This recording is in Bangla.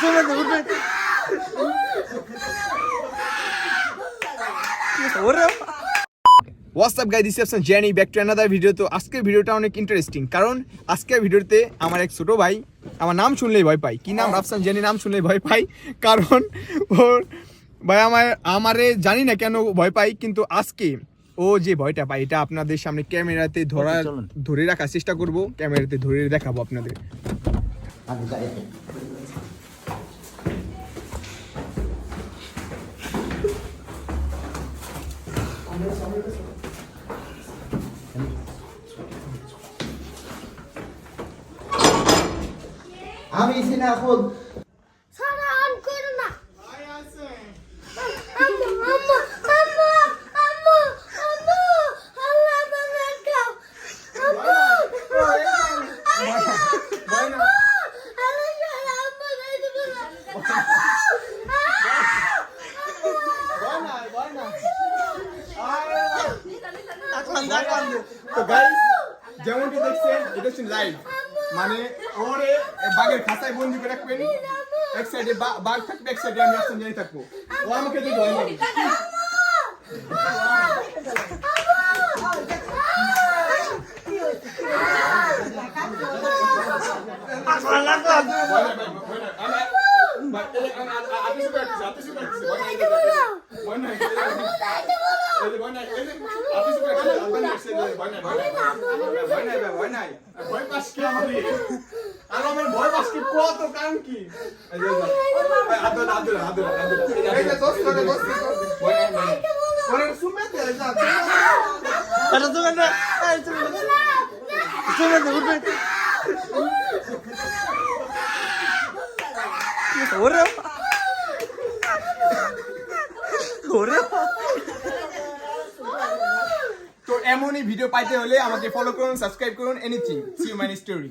What's up guys, this is Jenny back to another video. তো আজকের ভিডিওটা অনেক ইন্টারেস্টিং, কারণ আজকের ভিডিওতে আমার এক ছোট ভাই, আমার নাম শুনলেই ভয় পাই। কি নাম? রাফসান জেনি নাম শুনলেই ভয় পাই, কারণ ওর ভাই আমারে জানি না কেন ভয় পাই, কিন্তু আজকে ও যে ভয়টা পাই এটা আপনাদের সামনে ক্যামেরাতে ধরে রাখার চেষ্টা করব, ক্যামেরাতে ধরে দেখাবো আপনাদের। আমি সিনা এখন সারা অন করো না। আয় আছে আম্মু আম্মু আম্মু আম্মু আম্মু আল্লাহ বাবার কাও আম্মু তো গাইস, যেমনটি দেখছেন এটা হচ্ছে লাইভ, মানে ওরে বাঘের খাঁচায় বন্দি করে রাখবেন, এক সাইডে বাঘ থাকবে, এক সাইডে আমি রাফসান জেনি থাকবো। ও আমাকে দেখে ভয় পাবে। তো এমনই ভিডিও পাইতে হলে আমাকে ফলো করুন, সাবস্ক্রাইব করুন, anything. See you my story.